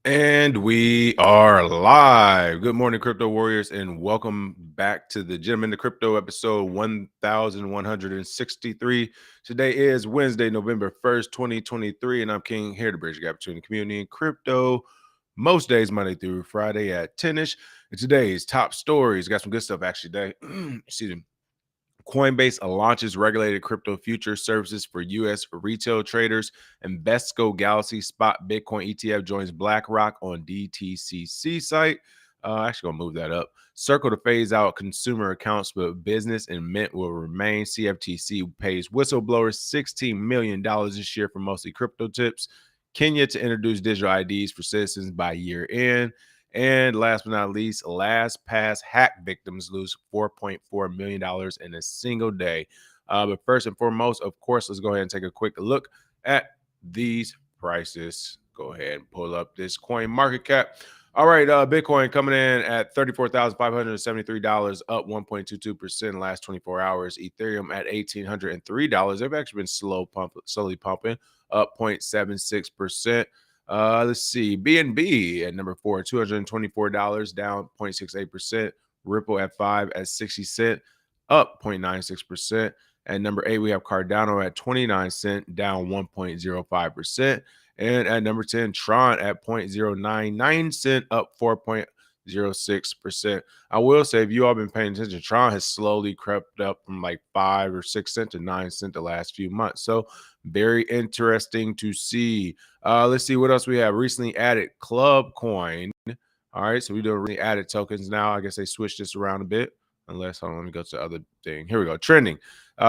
And we are live. Good morning, crypto warriors, and welcome back to the Gem in the Crypto episode 1163. Today is Wednesday, November 1st, 2023, and I'm King, here to bridge the gap between the community and crypto. Most days, Monday through Friday at 10ish. And today's top stories. Got some good stuff actually today. Excuse me. Coinbase launches regulated crypto future services for U.S. retail traders. Invesco Galaxy Spot Bitcoin ETF joins BlackRock on DTCC site. Actually, gonna move that up. Circle to phase out consumer accounts, but business and Mint will remain. CFTC pays whistleblowers $16 million this year for mostly crypto tips. Kenya to introduce digital IDs for citizens by year end. And last but not least, LastPass hack victims lose $4.4 million in a single day. But first and foremost, of course, let's go ahead and take a quick look at these prices. Go ahead and pull up this coin market cap. All right, Bitcoin coming in at $34,573, up 1.22% in the last 24 hours. Ethereum at $1,803. They've actually been slowly pumping, up 0.76%. Let's see. BNB at number 4, $224, down 0.68%. Ripple at 5 at 60 cents, up 0.96%. At number 8, we have Cardano at 29 cents, down 1.05%. And at number 10, Tron at 0.099 cents, up 4.06%. I will say, if you all been paying attention, Tron has slowly crept up from like 5 or 6 cents to 9 cents the last few months. So very interesting to see. Let's see what else we have. Recently added Club Coin. All right, so we do recently added tokens now. I guess they switched this around a bit. Hold on, let me go to the other thing. Here we go. Trending.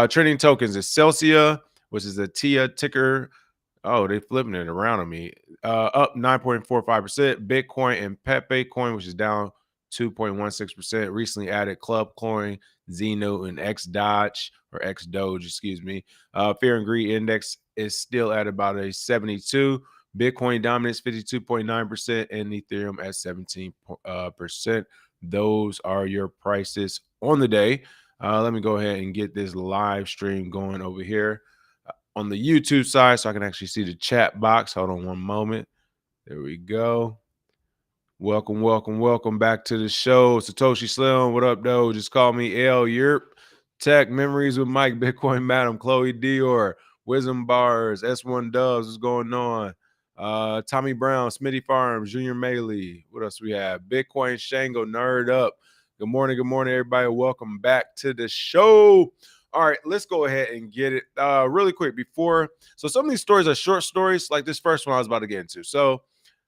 Trending tokens is Celsia, which is a TIA ticker. Oh, they flipping it around on me. Up 9.45%. Bitcoin and Pepe Coin, which is down 2.16%. Recently added Club Coin, Zeno, and X Doge, excuse me. Fear and Greed Index is still at about a 72. Bitcoin dominance 52.9%, and Ethereum at 17%. Those are your prices on the day. Let me go ahead and get this live stream going over here on the YouTube side so I can actually see the chat box. Hold on one moment. There we go. Welcome back to the show. Satoshi Slim, what up, though? Just call me L. Yerp. Tech Memories with Mike, Bitcoin Madam, Chloe Dior, Wisdom Bars, S1 Dubs, what's going on? Tommy Brown, Smitty Farms, Junior Maley. What else we have? Bitcoin Shango, Nerd Up. Good morning, everybody. Welcome back to the show. All right, let's go ahead and get it really quick before. So some of these stories are short stories, like this first one I was about to get into. So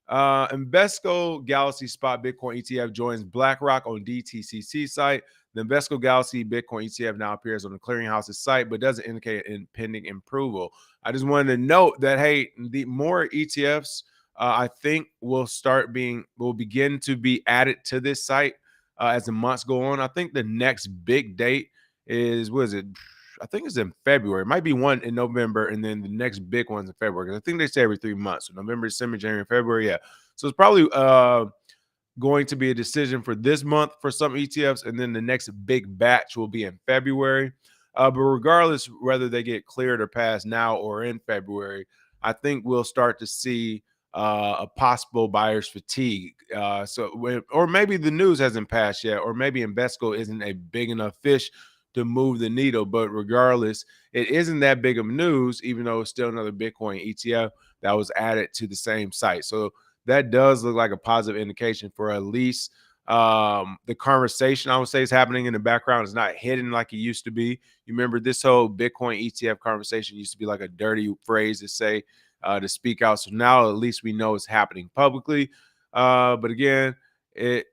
Invesco Galaxy Spot Bitcoin ETF joins BlackRock on DTCC site. The Invesco Galaxy Bitcoin ETF now appears on the clearinghouse's site, but doesn't indicate pending approval. I just wanted to note that, hey, the more ETFs I think will begin to be added to this site as the months go on. I think the next big date is, what is it? I think it's in February. It might be one in November, and then the next big one's in February. I think they say every 3 months. So November, December, January, February. Yeah. So it's probably going to be a decision for this month for some ETFs, and then the next big batch will be in February. But regardless whether they get cleared or passed now or in February, I think we'll start to see a possible buyer's fatigue. Or maybe the news hasn't passed yet, or maybe Invesco isn't a big enough fish to move the needle. But regardless, it isn't that big of news, even though it's still another Bitcoin ETF that was added to the same site. So that does look like a positive indication for at least the conversation, I would say, is happening in the background. It's not hidden like it used to be. You remember this whole Bitcoin ETF conversation used to be like a dirty phrase to say, to speak out. So now at least we know it's happening publicly. But again,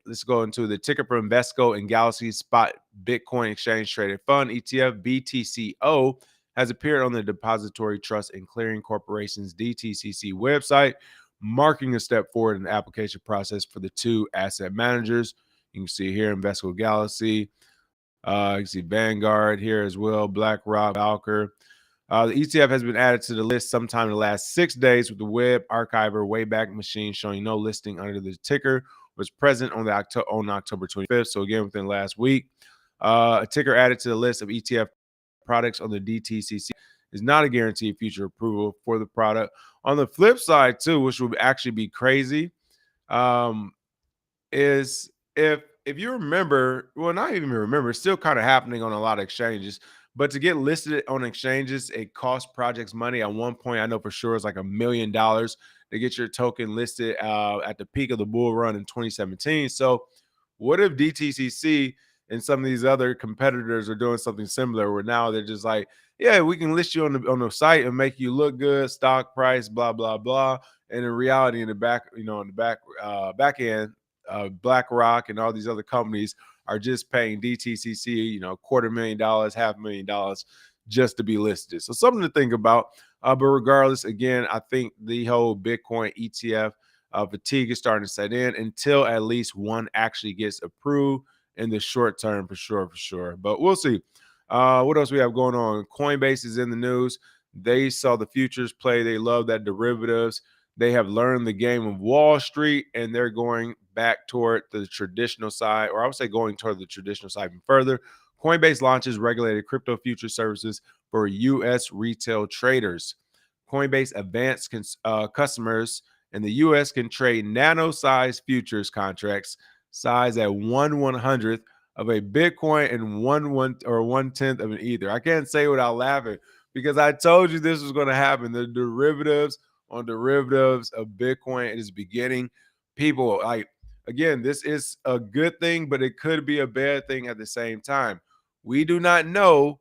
let's go into the ticker for Invesco and Galaxy Spot Bitcoin Exchange Traded Fund ETF. BTCO has appeared on the Depository Trust and Clearing Corporation's DTCC website, marking a step forward in the application process for the two asset managers. You can see here Invesco Galaxy. You can see Vanguard here as well, BlackRock, Valkyr. The ETF has been added to the list sometime in the last 6 days, with the web archiver Wayback Machine showing no listing under the ticker was present on October 25th. So again, within the last week, a ticker added to the list of ETF products on the DTCC is not a guarantee of future approval for the product. On the flip side, too, which would actually be crazy, um, is if you remember, well, not even remember, it's still kind of happening on a lot of exchanges. But to get listed on exchanges, it costs projects money. At one point, I know for sure it's like $1 million to get your token listed at the peak of the bull run in 2017. So, what if DTCC and some of these other competitors are doing something similar, where now they're just like, yeah, we can list you on the site and make you look good, stock price, blah blah blah, and in reality, in the back, in the back end, BlackRock and all these other companies are just paying DTCC, $250,000, $500,000 just to be listed. So something to think about. But regardless, again, I think the whole Bitcoin ETF fatigue is starting to set in until at least one actually gets approved in the short term, for sure, for sure. But we'll see. What else we have going on? Coinbase is in the news. They saw the futures play. They love that derivatives. They have learned the game of Wall Street, and they're going back toward the traditional side, or I would say going toward the traditional side even further. Coinbase launches regulated crypto future services for U.S. retail traders. Coinbase advanced customers in the U.S. can trade nano-sized futures contracts sized at 1/100th of a Bitcoin and one-tenth of an Ether. I can't say without laughing because I told you this was going to happen. The derivatives on derivatives of Bitcoin is beginning. People, like, again, this is a good thing, but it could be a bad thing at the same time. We do not know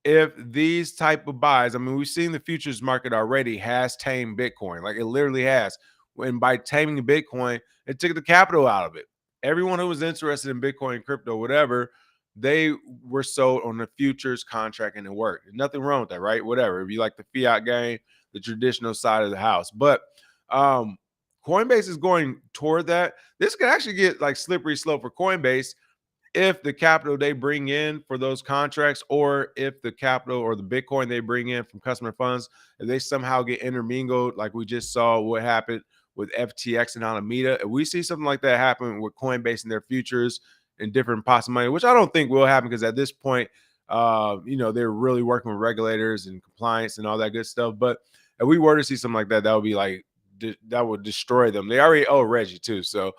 if these type of buys, I mean, we've seen the futures market already has tamed Bitcoin. Like, it literally has. When by taming Bitcoin, it took the capital out of it. Everyone who was interested in Bitcoin, crypto, whatever, they were sold on the futures contract and it worked. There's nothing wrong with that, right? Whatever. If you like the fiat game, the traditional side of the house. But Coinbase is going toward that. This could actually get like slippery slope for Coinbase if the capital they bring in for those contracts, or if the capital or the Bitcoin they bring in from customer funds, if they somehow get intermingled, like we just saw what happened with FTX and Alameda. If we see something like that happen with Coinbase and their futures and different possibilities, which I don't think will happen because at this point, they're really working with regulators and compliance and all that good stuff. But if we were to see something like that, that would be like that would destroy them. They already owe Reggie too, so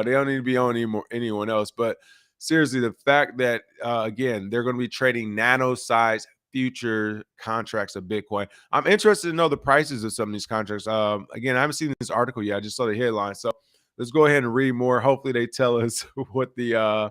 they don't need to be owing anyone else. But seriously, the fact that again they're going to be trading nano-sized future contracts of Bitcoin. I'm interested to know the prices of some of these contracts. Again, I haven't seen this article yet. I just saw the headline. So let's go ahead and read more. Hopefully, they tell us what the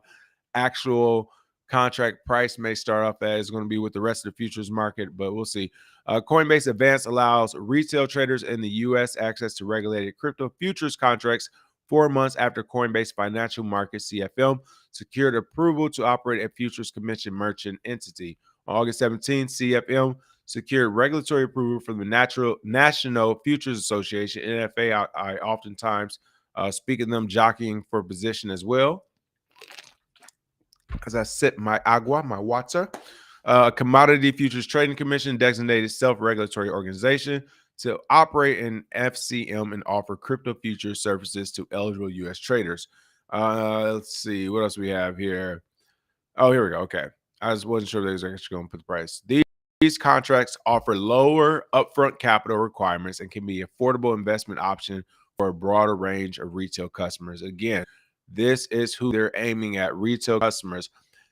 actual contract price may start off as. It's going to be with the rest of the futures market, but we'll see. Coinbase Advanced allows retail traders in the U.S. access to regulated crypto futures contracts 4 months after Coinbase Financial Markets (CFM) secured approval to operate a futures commission merchant entity. On August 17, CFM secured regulatory approval from the National Futures Association (NFA). I oftentimes speak of them jockeying for position as well. As I sip my agua, my water. Commodity Futures Trading Commission designated self-regulatory organization to operate in FCM and offer crypto futures services to eligible U.S. traders. Let's see. What else we have here? Oh, here we go. Okay. I just wasn't sure they was actually going to put the price. These contracts offer lower upfront capital requirements and can be an affordable investment option for a broader range of retail customers. Again, this is who they're aiming at, retail customers.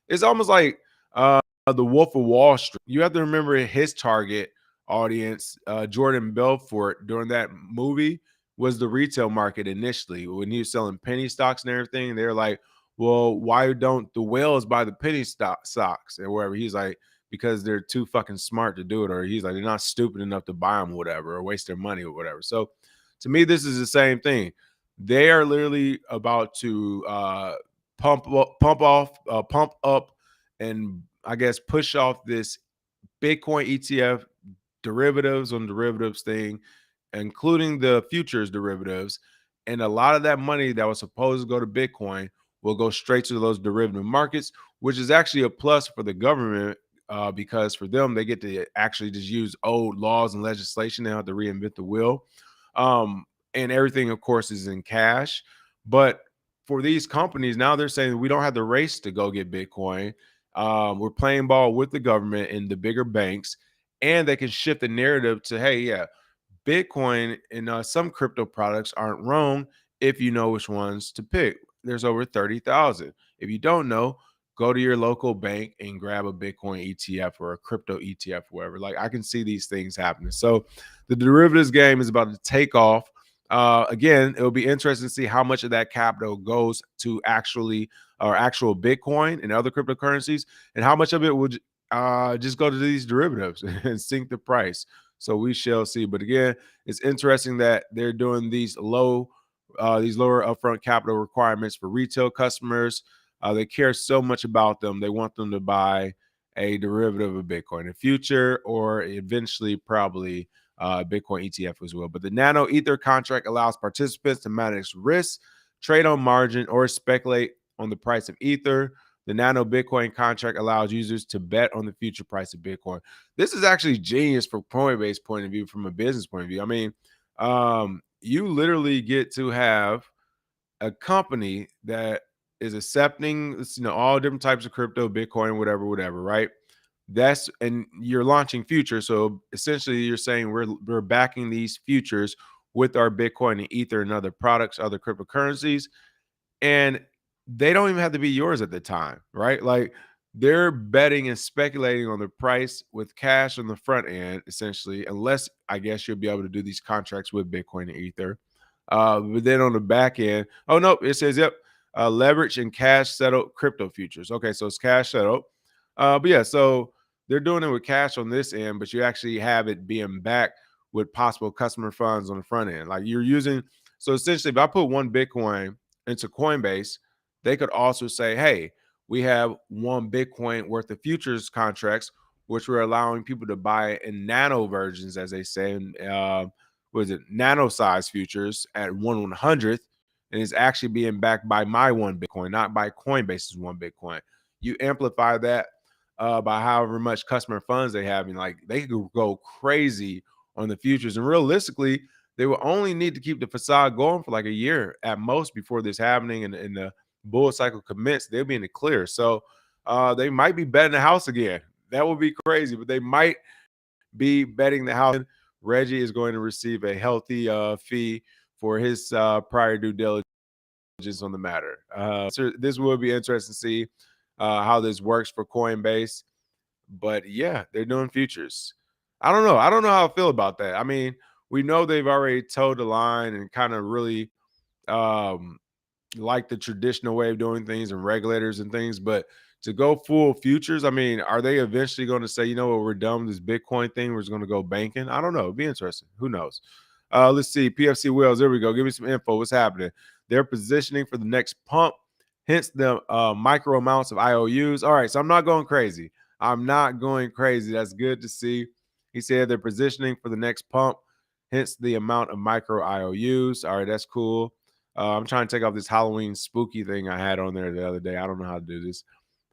It's almost like the Wolf of Wall Street. You have to remember his target audience, Jordan Belfort, during that movie was the retail market initially. When he was selling penny stocks and everything, they're like, well, why don't the whales buy the penny stocks or whatever? He's like, because they're too fucking smart to do it. Or he's like, they're not stupid enough to buy them or whatever, or waste their money or whatever. So to me, this is the same thing. They are literally about to pump up, and I guess push off this Bitcoin ETF derivatives on derivatives thing, including the futures derivatives. And a lot of that money that was supposed to go to Bitcoin will go straight to those derivative markets, which is actually a plus for the government because for them, they get to actually just use old laws and legislation. They don't have to reinvent the wheel. And everything, of course, is in cash. But for these companies, now they're saying we don't have the race to go get Bitcoin. We're playing ball with the government and the bigger banks, and they can shift the narrative to, hey, yeah, Bitcoin and some crypto products aren't wrong if you know which ones to pick. There's over 30,000. If you don't know, go to your local bank and grab a Bitcoin ETF or a crypto ETF, whatever. Like, I can see these things happening. So the derivatives game is about to take off. Again, it'll be interesting to see how much of that capital goes to actual Bitcoin and other cryptocurrencies, and how much of it would just go to these derivatives and sink the price. So we shall see. But again, it's interesting that they're doing these lower upfront capital requirements for retail customers. They care so much about them. They want them to buy a derivative of Bitcoin in the future, or eventually probably Bitcoin ETF as well. But the Nano Ether contract allows participants to manage risk, trade on margin, or speculate on the price of Ether. The Nano Bitcoin contract allows users to bet on the future price of Bitcoin. This is actually genius from Coinbase point of view, from a business point of view. I mean, you literally get to have a company that is accepting, all different types of crypto, Bitcoin, whatever, right? And you're launching futures. So essentially you're saying we're backing these futures with our Bitcoin and Ether and other products, other cryptocurrencies, and they don't even have to be yours at the time, right? Like, they're betting and speculating on the price with cash on the front end, essentially, unless I guess you'll be able to do these contracts with Bitcoin and Ether. But then on the back end, oh no, it says, yep, leverage and cash settled crypto futures. Okay, so it's cash settled. But yeah, so they're doing it with cash on this end, but you actually have it being backed with possible customer funds on the front end. Like, you're using, so essentially, if I put one Bitcoin into Coinbase, they could also say, hey, we have one Bitcoin worth of futures contracts, which we're allowing people to buy in nano versions, as they say, and what is it, nano size futures at 1/100th, and it's actually being backed by my one Bitcoin, not by Coinbase's one Bitcoin. You amplify that by however much customer funds they have, and like, they could go crazy on the futures. And realistically, they will only need to keep the facade going for like a year at most before this happening, and the bull cycle commence. They'll be in the clear. So they might be betting the house again. That would be crazy, but they might be betting the house. Reggie is going to receive a healthy fee for his prior due diligence on the matter. So this will be interesting to see how this works for Coinbase. But yeah, they're doing futures. I don't know. I don't know how I feel about that. I mean, we know they've already towed the line and kind of really um, like the traditional way of doing things and regulators and things, but to go full futures, I mean, are they eventually going to say, you know what, we're done with this Bitcoin thing, we're just going to go banking? I don't know. It'd be interesting. Who knows? Let's see. PFC Wells, there we go. Give me some info. What's happening? They're positioning for the next pump, hence the micro amounts of IOUs. All right, so I'm not going crazy. I'm not going crazy. That's good to see. He said they're positioning for the next pump, hence the amount of micro IOUs. All right, that's cool. I'm trying to take off this Halloween spooky thing I had on there the other day. I don't know how to do this.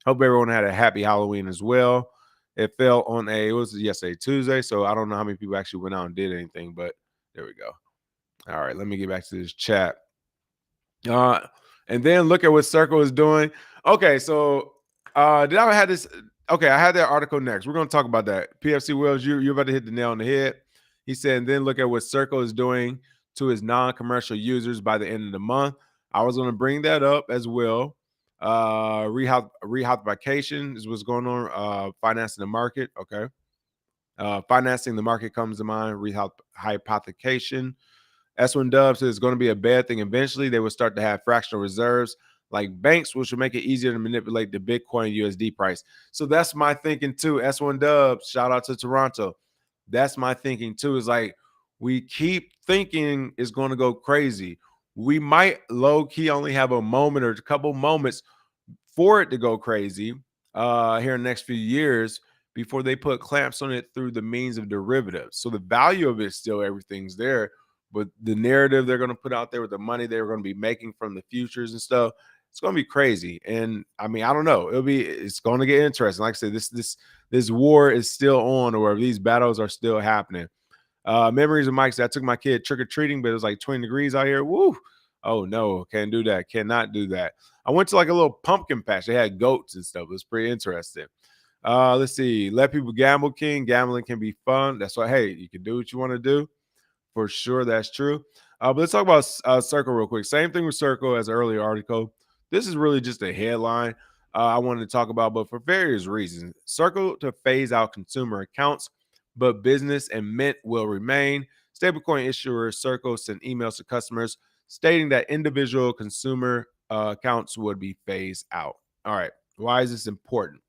Hope everyone had a happy Halloween as well. It fell on it was yesterday, Tuesday, so I don't know how many people actually went out and did anything, but there we go. All right, let me get back to this chat. And then look at what Circle is doing. Okay, so did I have this? Okay, I had that article next. We're going to talk about that. PFC Wells, you're about to hit the nail on the head. He said, and then look at what Circle is doing to his non-commercial users by the end of the month. I was going to bring that up as well. Rehypothecation is what's going on. Financing the market. Okay. Financing the market comes to mind. Rehypothecation. S1 Dub says it's going to be a bad thing. Eventually, they will start to have fractional reserves like banks, which will make it easier to manipulate the Bitcoin USD price. So that's my thinking too. S1 Dubs, shout out to Toronto. That's my thinking too. Is like, we keep thinking it's going to go crazy. We might low key only have a moment or a couple moments for it to go crazy here in the next few years before they put clamps on it through the means of derivatives. So the value of it still, everything's there, but the narrative they're going to put out there with the money they're going to be making from the futures and stuff, it's going to be crazy. And I mean, I don't know. It's going to get interesting. Like I said, this war is still on, or these battles are still happening. Memories of Mike said, I took my kid trick-or-treating, but it was like 20 degrees out here. Woo. Oh no, can't do that. Cannot do that. I went to like a little pumpkin patch. They had goats and stuff. It was pretty interesting. Let's see. Let people gamble, King. Gambling can be fun. That's why, hey, you can do what you want to do. For sure, that's true. But let's talk about Circle real quick. Same thing with Circle as an earlier article. This is really just a headline I wanted to talk about, but for various reasons. Circle to phase out consumer accounts, but business and Mint will remain. Stablecoin issuer Circle sent emails to customers stating that individual consumer accounts would be phased out. All right. Why is this important?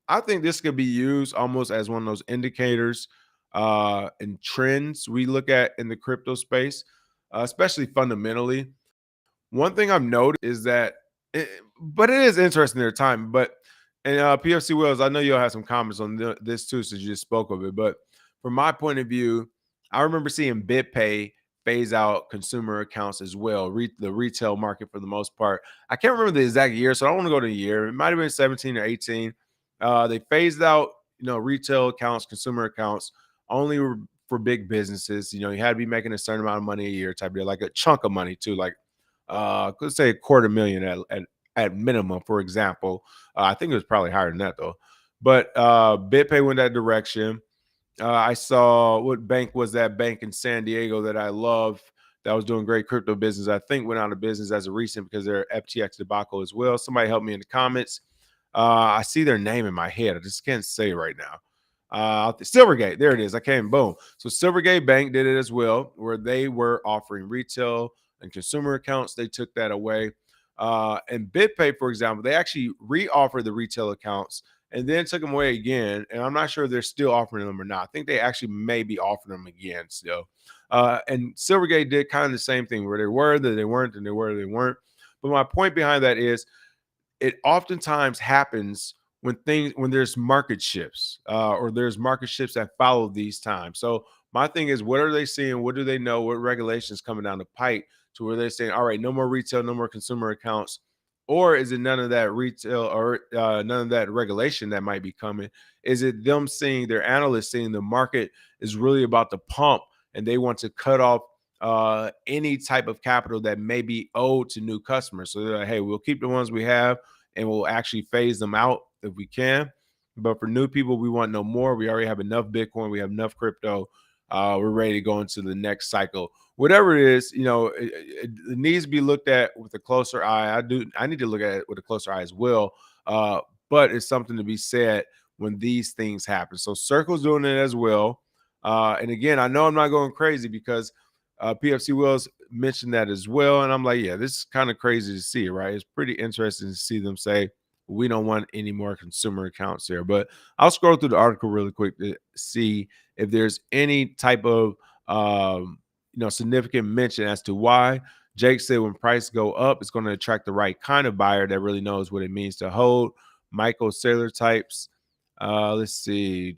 I think this could be used almost as one of those indicators and trends we look at in the crypto space, especially fundamentally. One thing I've noticed is that, but it is interesting their time. But and PFC Wells, I know you'll have some comments on this too, since you just spoke of it. But from my point of view, I remember seeing BitPay phase out consumer accounts as well, the retail market for the most part. I can't remember the exact year, so I don't want to go to the year. It might have been 17 or 18. They phased out, retail accounts, consumer accounts, only for big businesses. You had to be making a certain amount of money a year, type of deal, like a chunk of money too, like let's say a quarter million at minimum, for example. I think it was probably higher than that though. But BitPay went that direction. I saw, what bank was that bank in San Diego that I love that was doing great crypto business? I think went out of business as of recent because their FTX debacle as well. Somebody help me in the comments. I see their name in my head. I just can't say it right now. Silvergate, there it is. I came, boom. So Silvergate Bank did it as well, where they were offering retail and consumer accounts. They took that away. And BitPay, for example, they actually re-offered the retail accounts and then took them away again. And I'm not sure if they're still offering them or not. I think they actually may be offering them again still. And Silvergate did kind of the same thing, where they were, that they weren't, and they were, they weren't. But my point behind that is, it oftentimes happens when there's market shifts, or there's market shifts that follow these times. So my thing is, what are they seeing? What do they know? What regulations coming down the pipe to where they're saying, all right, no more retail, no more consumer accounts? Or is it none of that retail, or none of that regulation that might be coming? Is it them seeing, their analysts seeing the market is really about to pump and they want to cut off any type of capital that may be owed to new customers? So they're like, hey, we'll keep the ones we have and we'll actually phase them out if we can. But for new people, we want no more. We already have enough Bitcoin. We have enough crypto. We're ready to go into the next cycle. Whatever it is, it needs to be looked at with a closer eye. I need to look at it with a closer eye as well. But it's something to be said when these things happen. So Circle's doing it as well. And again, I know I'm not going crazy because PFC Wells mentioned that as well. And I'm like, yeah, this is kind of crazy to see, right? It's pretty interesting to see them say, we don't want any more consumer accounts there. But I'll scroll through the article really quick to see if there's any type of significant mention as to why. Jake said when prices go up, it's going to attract the right kind of buyer that really knows what it means to hold. Michael Saylor types. Let's see.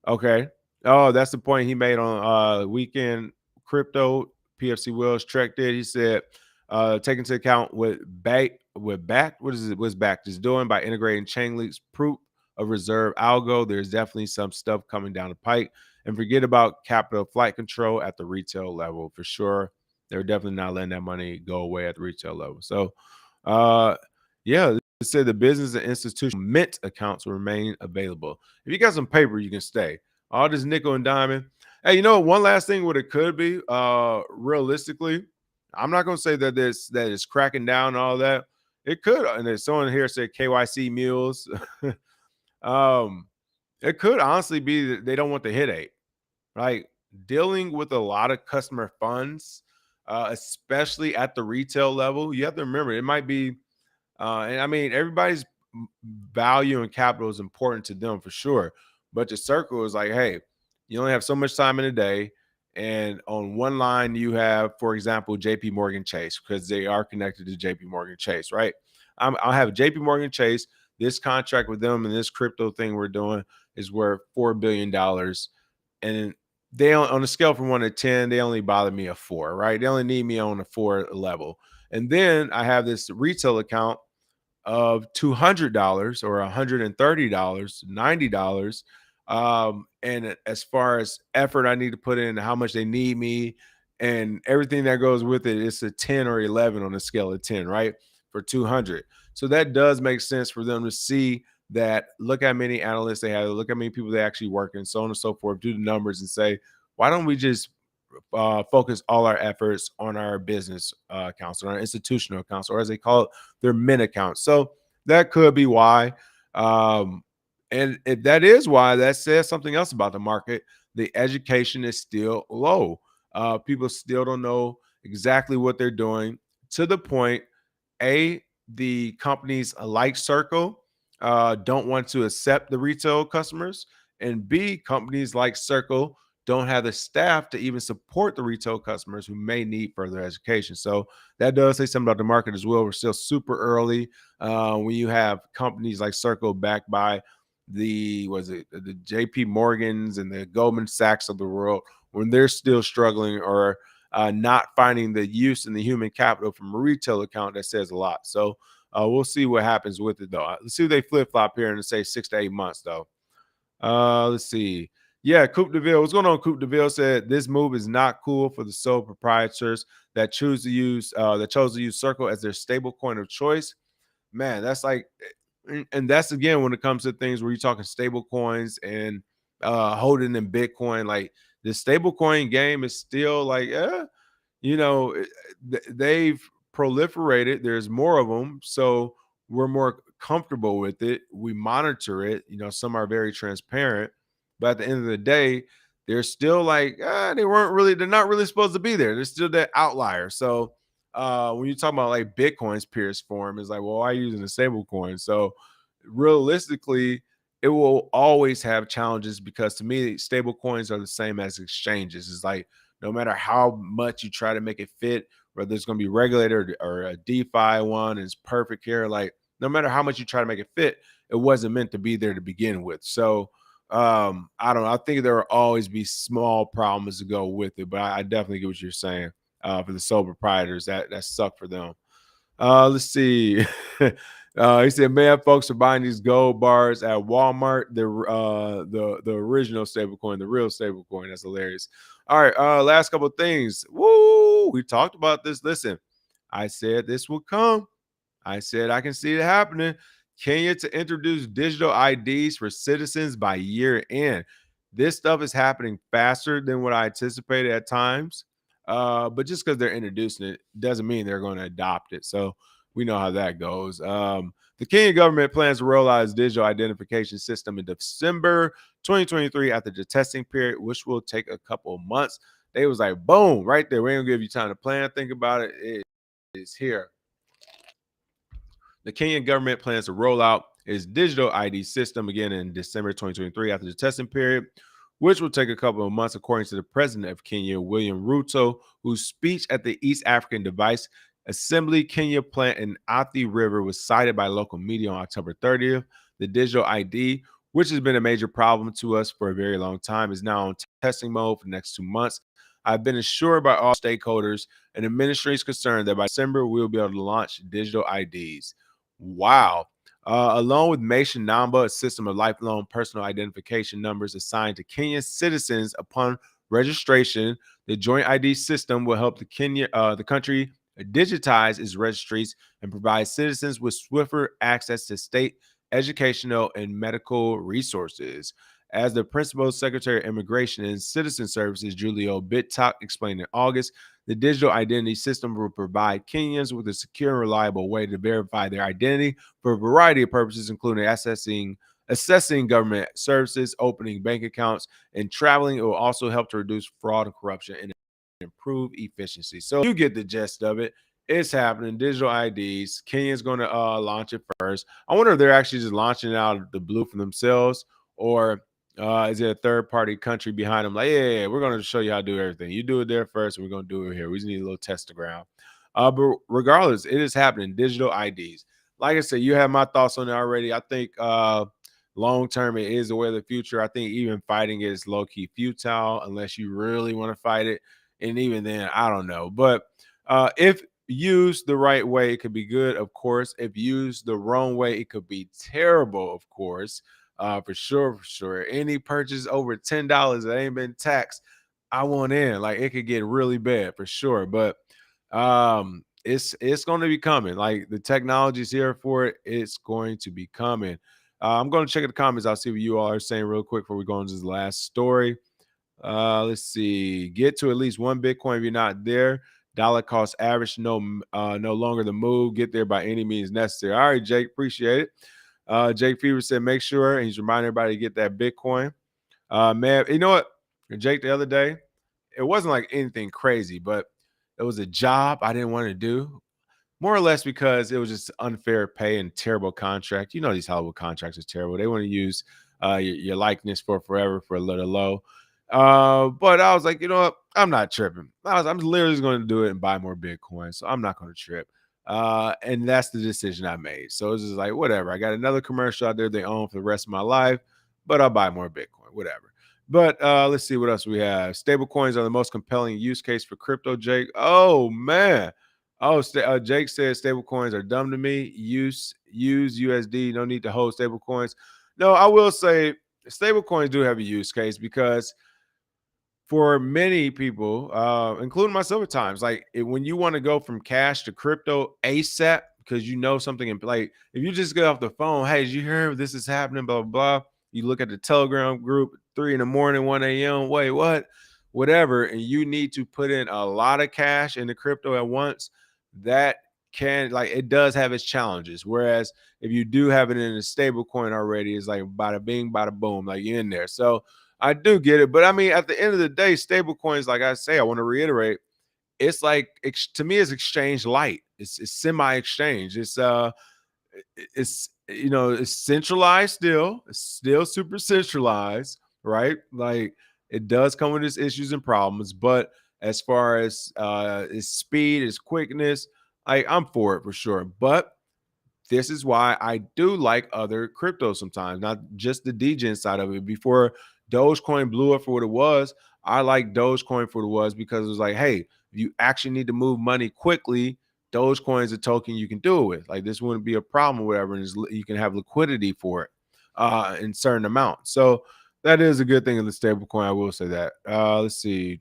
Okay. Oh, that's the point he made on Weekend Crypto. PFC Wells Trek did. He said, take into account what what's back is doing by integrating Chainlink's proof of reserve algo. There's definitely some stuff coming down the pike. And forget about capital flight control at the retail level for sure. They're definitely not letting that money go away at the retail level. So, yeah, it said the business and institutional mint accounts will remain available. If you got some paper, you can stay. All this nickel and diamond. Hey, one last thing what it could be, realistically, I'm not gonna say that that is cracking down and all that. It could, and there's someone here said KYC mules. It could honestly be that they don't want the headache. Like, dealing with a lot of customer funds, especially at the retail level. You have to remember, it might be, and I mean, everybody's value and capital is important to them for sure. But the Circle is like, hey, you only have so much time in a day. And on one line, you have, for example, JP Morgan Chase, because they are connected to JP Morgan Chase, right? I'll have JP Morgan Chase. This contract with them and this crypto thing we're doing is worth $4 billion. And they, on a scale from 1 to 10, they only bother me a 4, right? They only need me on a 4 level. And then I have this retail account of $200 or $130, $90. And as far as effort I need to put in, how much they need me, and everything that goes with it, it's a 10 or 11 on a scale of 10, right? For 200. So that does make sense for them to see that. Look how many analysts they have, look how many people they actually work, and so on and so forth. Do the numbers and say, why don't we just focus all our efforts on our business accounts, on our institutional accounts, or as they call it, their min accounts. So that could be why. Um, and if that is why, that says something else about the market. The education is still low. People still don't know exactly what they're doing to the point the companies like Circle don't want to accept the retail customers, and B, companies like Circle don't have the staff to even support the retail customers who may need further education. So that does say something about the market as well. We're still super early when you have companies like Circle backed by the JP Morgans and the Goldman Sachs of the world, when they're still struggling or not finding the use in the human capital from a retail account. That says a lot. So we'll see what happens with it, though. Let's see if they flip flop here in, say, 6 to 8 months, though. Let's see. Yeah, Coupe de Ville. What's going on? Coupe de Ville said this move is not cool for the sole proprietors that chose to use Circle as their stable coin of choice. Man, that's like, and that's again when it comes to things where you're talking stable coins and holding in Bitcoin. Like the stable coin game is still like, you know, they've proliferated. There's more of them, so we're more comfortable with it. We monitor it. You know, some are very transparent, but at the end of the day, they're still like they're not really supposed to be there. They're still that outlier. So when you talk about like Bitcoin's Pierce form, it's like, well, why are you using a stable coin? So realistically, it will always have challenges because to me, stable coins are the same as exchanges. It's like no matter how much you try to make it fit, whether it's going to be regulated or a DeFi one is perfect here. Like no matter how much you try to make it fit, it wasn't meant to be there to begin with. So I don't know. I think there will always be small problems to go with it, but I definitely get what you're saying. For the sole proprietors, that sucked for them. Let's see. He said, "Man, folks are buying these gold bars at Walmart. The original stablecoin, the real stablecoin. That's hilarious." All right. Last couple of things. Woo! We talked about this. Listen, I said this will come. I said I can see it happening. Kenya to introduce digital IDs for citizens by year end. This stuff is happening faster than what I anticipated at times. But just because they're introducing it doesn't mean they're going to adopt it. So we know how that goes. The Kenyan government plans to roll out its digital identification system in December 2023 after the testing period, which will take a couple of months. They was like, boom, right there. We ain't gonna give you time to plan. Think about it. It is here. The Kenyan government plans to roll out its digital ID system again in December 2023 after the testing period, which will take a couple of months, according to the president of Kenya, William Ruto, whose speech at the East African Device Assembly Kenya plant in Athi River was cited by local media on October 30th. The digital ID, which has been a major problem to us for a very long time, is now on testing mode for the next 2 months. I've been assured by all stakeholders and the ministry is concerned that by December, we'll be able to launch digital IDs. Wow. Along with Nation Namba, a system of lifelong personal identification numbers assigned to Kenyan citizens upon registration, the joint ID system will help the country digitize its registries and provide citizens with swifter access to state educational and medical resources. As the Principal Secretary of Immigration and Citizen Services, Julio Bittok, explained in August, the digital identity system will provide Kenyans with a secure and reliable way to verify their identity for a variety of purposes, including assessing government services, opening bank accounts, and traveling. It will also help to reduce fraud and corruption and improve efficiency. So you get the gist of it. It's happening. Digital IDs. Kenya's going to launch it first. I wonder if they're actually just launching it out of the blue for themselves, or is it a third-party country behind them? Like, yeah, we're going to show you how to do everything. You do it there first, and we're going to do it here. We just need a little test ground. But regardless, it is happening. Digital IDs. Like I said, you have my thoughts on it already. I think long term, it is the way of the future. I think even fighting it is low-key futile unless you really want to fight it. And even then, I don't know. But if used the right way, it could be good, of course. If used the wrong way, it could be terrible, of course. For sure, for sure. Any purchase over $10 that ain't been taxed, I want in. Like it could get really bad for sure. But it's going to be coming. Like the technology is here for it. It's going to be coming. I'm going to check the comments. I'll see what you all are saying real quick before we go into this last story. Let's see. Get to at least one Bitcoin if you're not there. Dollar cost average, no longer the move. Get there by any means necessary. All right, Jake, appreciate it. Jake Fever said, make sure, and he's reminding everybody to get that Bitcoin. Man, you know what? Jake, the other day, it wasn't like anything crazy, but it was a job I didn't want to do. More or less because it was just unfair pay and terrible contract. You know, these Hollywood contracts are terrible. They want to use your likeness for forever for a little low. But I was like, you know what? I'm not tripping. I'm literally just going to do it and buy more Bitcoin. So I'm not going to trip. And that's the decision I made. So it's just like, whatever. I got another commercial out there they own for the rest of my life, but I'll buy more Bitcoin, whatever. But let's see what else we have. Stable coins are the most compelling use case for crypto, Jake. Oh, man. Oh, Jake said stable coins are dumb to me. Use USD. No need to hold stable coins. No, I will say stable coins do have a use case because for many people, including myself at times, like when you want to go from cash to crypto ASAP because you know something in like if you just get off the phone, hey, did you hear this is happening? Blah blah blah. You look at the Telegram group, 3 a.m, 1 a.m. Wait, what? Whatever, and you need to put in a lot of cash into crypto at once. That can like it does have its challenges. Whereas if you do have it in a stable coin already, it's like bada bing, bada boom, like you're in there. So I do get it, but I mean, at the end of the day, stable coins, like I say, I want to reiterate, it's like to me, it's exchange light. It's semi-exchange. It's it's centralized still. It's still super centralized, right? Like it does come with its issues and problems, but as far as its speed, its quickness, I'm for it for sure. But this is why I do like other cryptos sometimes, not just the degen side of it. Before Dogecoin blew up for what it was, I like Dogecoin for what it was because it was like, hey, if you actually need to move money quickly, Dogecoin is a token you can do it with. Like this wouldn't be a problem, or whatever, and you can have liquidity for it in certain amounts. So that is a good thing in the stablecoin. I will say that. Let's see.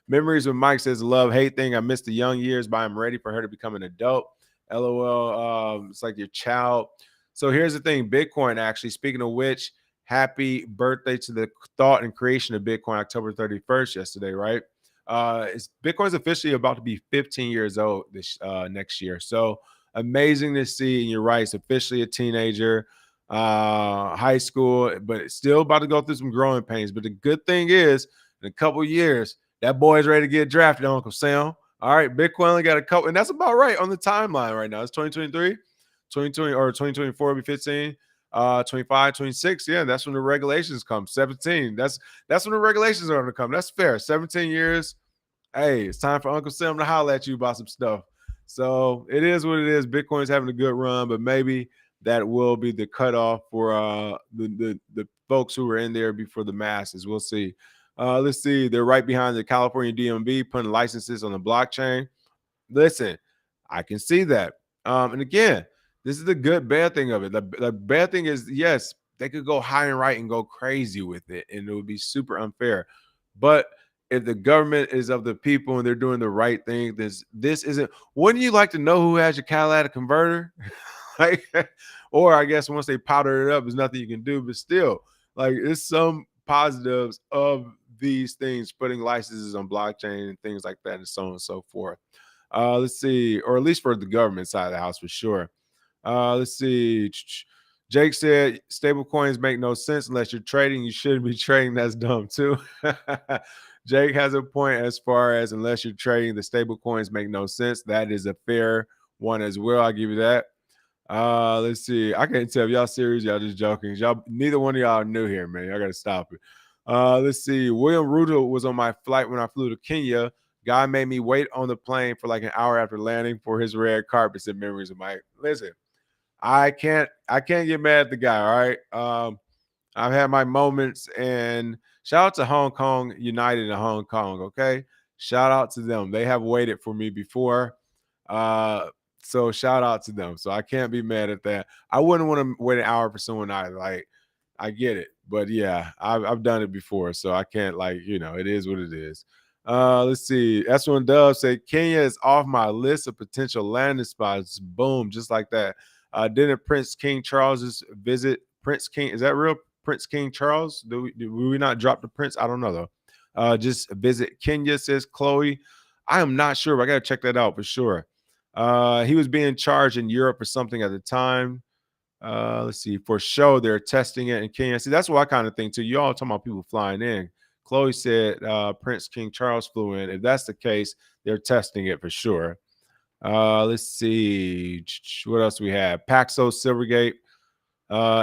Memories with Mike says love hate thing. I missed the young years, but I'm ready for her to become an adult. LOL. It's like your child. So here's the thing: Bitcoin. Actually, speaking of which, happy birthday to the thought and creation of Bitcoin, October 31st, yesterday, right? Bitcoin's officially about to be 15 years old this next year. So amazing to see. And you're right; it's officially a teenager, high school, but it's still about to go through some growing pains. But the good thing is, in a couple of years, that boy's ready to get drafted, Uncle Sam. All right, Bitcoin only got a couple, and that's about right on the timeline right now. It's 2023, 2020, or 2024 will be 15, 25, 26. Yeah, that's when the regulations come. 17. That's when the regulations are going to come. That's fair. 17 years. Hey, it's time for Uncle Sam to holler at you about some stuff. So it is what it is. Bitcoin's having a good run, but maybe that will be the cutoff for the folks who were in there before the masses. We'll see. Let's see. They're right behind the California DMV putting licenses on the blockchain. Listen, I can see that. And again, this is the good bad thing of it. The bad thing is, yes, they could go high and right and go crazy with it, and it would be super unfair. But if the government is of the people and they're doing the right thing, this isn't. Wouldn't you like to know who has your catalytic converter? Like, or I guess once they powder it up, there's nothing you can do. But still, like, it's some positives of these things, putting licenses on blockchain and things like that, and so on and so forth. Let's see, or at least for the government side of the house for sure. Let's see. Jake said stable coins make no sense unless you're trading. You shouldn't be trading. That's dumb too. Jake has a point as far as unless you're trading, the stable coins make no sense. That is a fair one as well. I'll give you that. Let's see. I can't tell if y'all serious, y'all just joking. Y'all, neither one of y'all are new here, man. I gotta stop it. Let's see. William Ruto was on my flight when I flew to Kenya. Guy made me wait on the plane for like an hour after landing for his red carpets and memories of Mike. Listen, I can't get mad at the guy. All right. I've had my moments, and shout out to Hong Kong United in Hong Kong. Okay. Shout out to them. They have waited for me before. So shout out to them. So I can't be mad at that. I wouldn't want to wait an hour for someone either. Like, I get it, but yeah, I've done it before, so I can't, like, it is what it is. Let's see. That's when Dove said Kenya is off my list of potential landing spots. Boom, just like that. Didn't Prince King Charles's visit Prince King? Is that real? Prince King Charles. Do we not drop the Prince? I don't know though. Just visit Kenya, says Chloe. I am not sure, but I gotta check that out for sure. He was being charged in Europe for something at the time. Let's see. For show, they're testing it in Kenya. See, that's what I kind of think too. You all talking about people flying in. Chloe said Prince King Charles flew in. If that's the case, they're testing it for sure. Let's see. What else we have? Paxos Silvergate.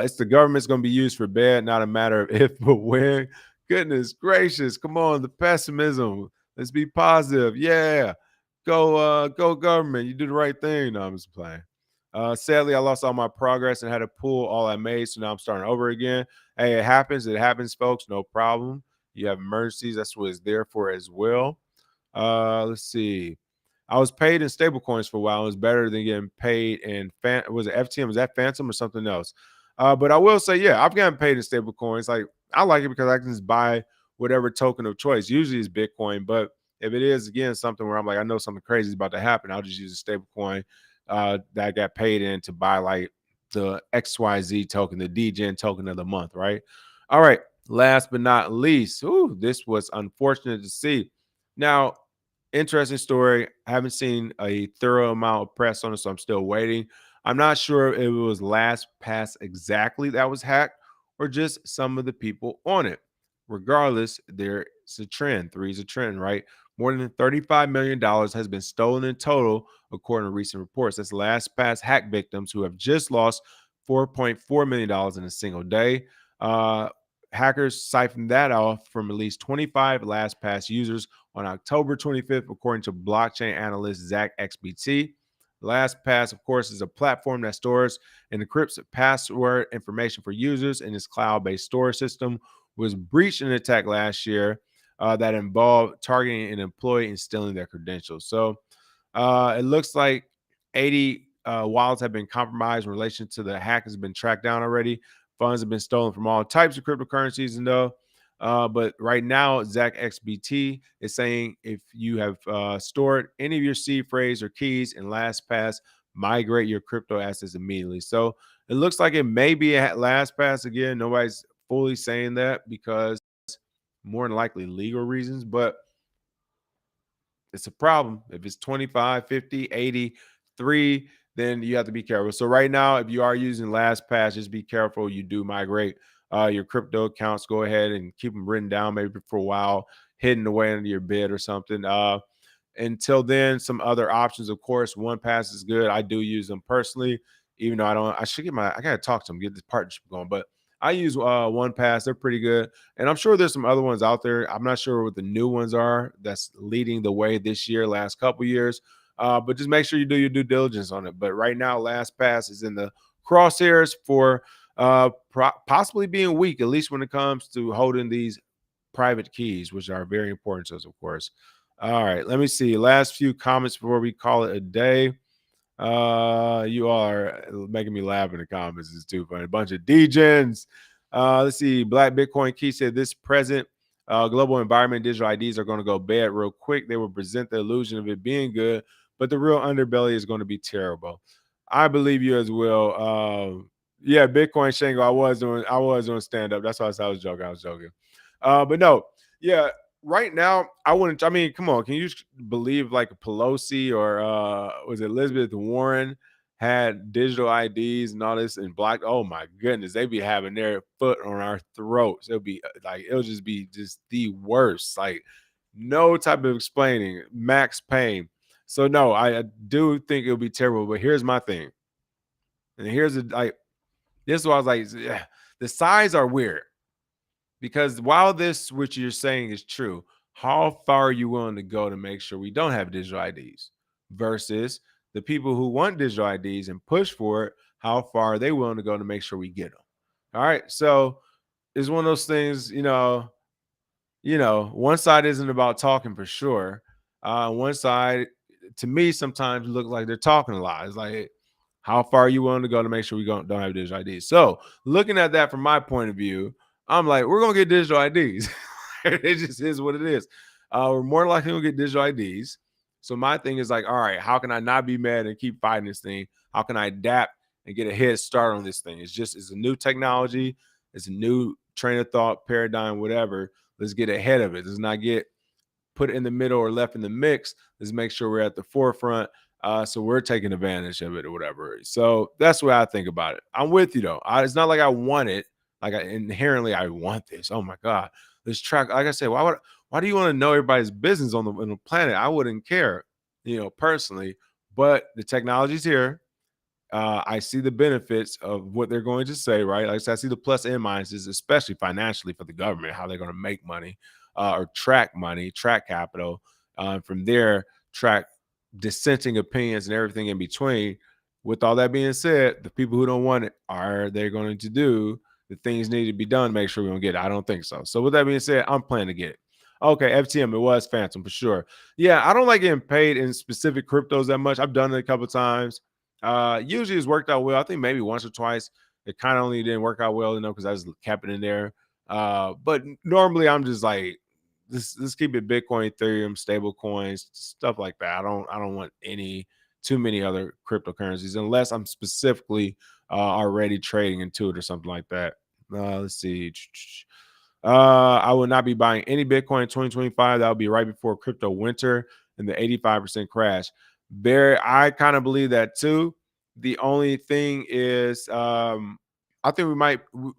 It's the government's going to be used for bad, not a matter of if but when. Goodness gracious. Come on, the pessimism. Let's be positive. Yeah. Go government. You do the right thing. No, I'm just playing. Sadly, I lost all my progress and had to pull all I made. So now I'm starting over again. Hey, it happens. It happens, folks. No problem. You have emergencies. That's what it's there for as well. Let's see. I was paid in stable coins for a while. It was better than getting paid in was it FTM? Was that Phantom or something else? But I will say, yeah, I've gotten paid in stable coins. Like I like it because I can just buy whatever token of choice. Usually it's Bitcoin, but if it is again something where I'm like, I know something crazy is about to happen, I'll just use a stable coin that I got paid in to buy like the XYZ token, the DGen token of the month, right? All right. Last but not least, this was unfortunate to see. Now, interesting story. I haven't seen a thorough amount of press on it, so I'm still waiting. I'm not sure if it was LastPass exactly that was hacked or just some of the people on it. Regardless, there's a trend. Three is a trend, right? More than $35 million has been stolen in total, according to recent reports. That's LastPass hack victims who have just lost $4.4 million in a single day. Hackers siphoned that off from at least 25 LastPass users on October 25th, according to blockchain analyst Zach XBT. LastPass, of course, is a platform that stores and encrypts password information for users in its cloud-based storage system. Was breached in an attack last year that involved targeting an employee and stealing their credentials. So it looks like 80 wallets have been compromised in relation to the hack has been tracked down already. Funds have been stolen from all types of cryptocurrencies, and though. But right now, Zach XBT is saying if you have stored any of your seed phrase or keys in LastPass, migrate your crypto assets immediately. So it looks like it may be at LastPass again. Nobody's fully saying that because more than likely legal reasons, but it's a problem. If it's 25, 50, 80, 3, then you have to be careful. So right now, if you are using LastPass, just be careful. You do migrate your crypto accounts. Go ahead and keep them written down maybe for a while, hidden away under your bed or something. Until then, some other options, of course. OnePass is good. I do use them personally, even though I gotta talk to them, get this partnership going. But I use OnePass. They're pretty good. And I'm sure there's some other ones out there. I'm not sure what the new ones are that's leading the way this year, last couple years. But just make sure you do your due diligence on it. But right now, LastPass is in the crosshairs for possibly being weak, at least when it comes to holding these private keys, which are very important to us, of course. All right, let me see. Last few comments before we call it a day. You all are making me laugh in the comments. It's too funny. A bunch of degens. Let's see. Black Bitcoin Key said this present global environment, digital IDs are going to go bad real quick. They will present the illusion of it being good, but the real underbelly is going to be terrible. I believe you as well. Yeah, Bitcoin Shango. I was doing stand up. That's why I was joking. But no, yeah. Right now, I wouldn't. I mean, come on. Can you believe like Pelosi or was it Elizabeth Warren had digital IDs and all this and black? Oh my goodness, they be having their foot on our throats. It'll just be just the worst. Like no type of explaining. Max pain. So no, I do think it'll be terrible. But here's my thing, and here's this is what I was like. Yeah, the sides are weird. Because while this, which you're saying is true, how far are you willing to go to make sure we don't have digital IDs versus the people who want digital IDs and push for it? How far are they willing to go to make sure we get them? All right. So it's one of those things, one side isn't about talking for sure. One side, to me, sometimes looks like they're talking a lot. It's like, how far are you willing to go to make sure we don't have digital IDs? So looking at that from my point of view, I'm like, we're gonna get digital IDs. It just is what it is. We're more likely to get digital IDs. So my thing is like, all right, how can I not be mad and keep fighting this thing? How can I adapt and get a head start on this thing? It's a new technology. It's a new train of thought, paradigm, whatever. Let's get ahead of it. Let's not get put in the middle or left in the mix. Let's make sure we're at the forefront. So we're taking advantage of it or whatever. So that's the way I think about it. I'm with you though. It's not like I want it. Like inherently, I want this. Oh my God, this track. Like I said, why do you want to know everybody's business on the planet? I wouldn't care, personally. But the technology's here. I see the benefits of what they're going to say, right? Like I said, I see the plus and minuses, especially financially for the government, how they're going to make money or track money, track capital. From there, track dissenting opinions and everything in between. With all that being said, the people who don't want it, are they going to do the things need to be done to make sure we don't get it? I don't think so. So with that being said, I'm planning to get it. Okay, FTM, it was Phantom for sure. Yeah, I don't like getting paid in specific cryptos that much. I've done it a couple of times. Usually it's worked out well. I think maybe once or twice. It kind of only didn't work out well, because I just kept it in there. But normally I'm just like, let's keep it Bitcoin, Ethereum, stable coins, stuff like that. I don't want too many other cryptocurrencies unless I'm specifically already trading into it or something like that. Let's see. I will not be buying any Bitcoin in 2025. That will be right before crypto winter and the 85% crash. I kind of believe that too. The only thing is, I think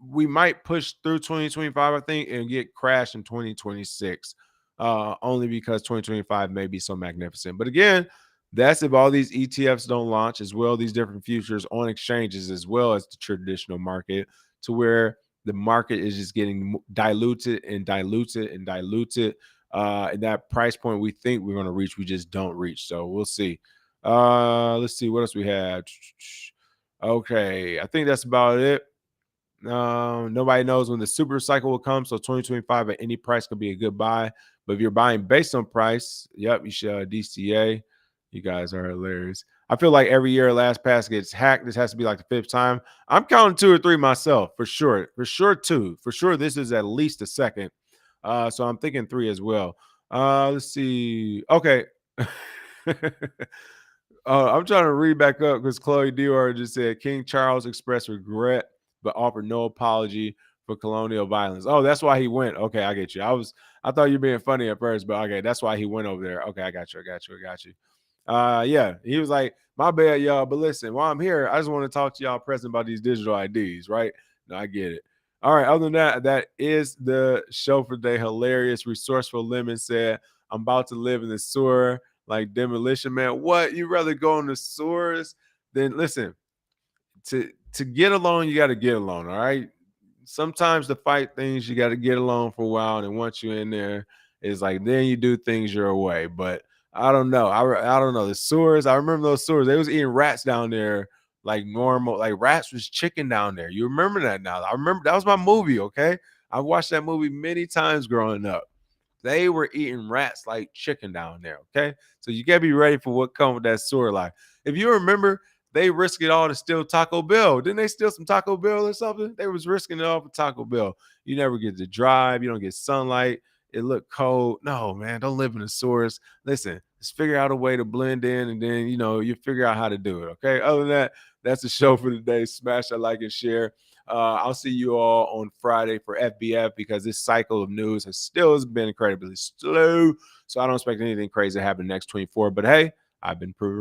we might push through 2025, I think, and get crashed in 2026. Only because 2025 may be so magnificent. But again, that's if all these ETFs don't launch, as well these different futures on exchanges, as well as the traditional market, to where the market is just getting diluted and diluted and diluted. And that price point we think we're going to reach, we just don't reach. So we'll see. Let's see what else we have. Okay, I think that's about it. Nobody knows when the super cycle will come. So 2025 at any price could be a good buy. But if you're buying based on price, yep, you should DCA. You guys are hilarious. I feel like every year LastPass gets hacked. This has to be like the fifth time. I'm counting 2 or 3 myself for sure. For sure, 2. For sure, this is at least the second. So I'm thinking 3 as well. Let's see. Okay. I'm trying to read back up because Chloe Dior just said King Charles expressed regret but offered no apology for colonial violence. Oh, that's why he went. Okay, I get you. I thought you were being funny at first, but okay, that's why he went over there. Okay, I got you. Yeah, he was like, my bad, y'all. But listen, while I'm here, I just want to talk to y'all present about these digital IDs, right? No, I get it. All right, other than that, that is the show for today. Hilarious, resourceful Lemon said, I'm about to live in the sewer like Demolition Man. What? You rather go in the sewers than listen, to get along, you got to get along. All right. Sometimes to fight things, you got to get along for a while. And once you're in there, it's like then you do things your way. But I don't know. I don't know. The sewers, I remember those sewers. They was eating rats down there like normal. Like rats was chicken down there. You remember that now. I remember that was my movie. Okay. I watched that movie many times growing up. They were eating rats like chicken down there. Okay. So you got to be ready for what comes with that sewer life. If you remember, they risked it all to steal Taco Bell. Didn't they steal some Taco Bell or something? They was risking it all for Taco Bell. You never get to drive. You don't get sunlight. It looked cold. No, man, don't live in the sewers. Listen, just figure out a way to blend in, and then, you figure out how to do it, okay? Other than that, that's the show for today. Smash that like and share. I'll see you all on Friday for FBF because this cycle of news has been incredibly slow. So I don't expect anything crazy to happen next 24. But hey, I've been proven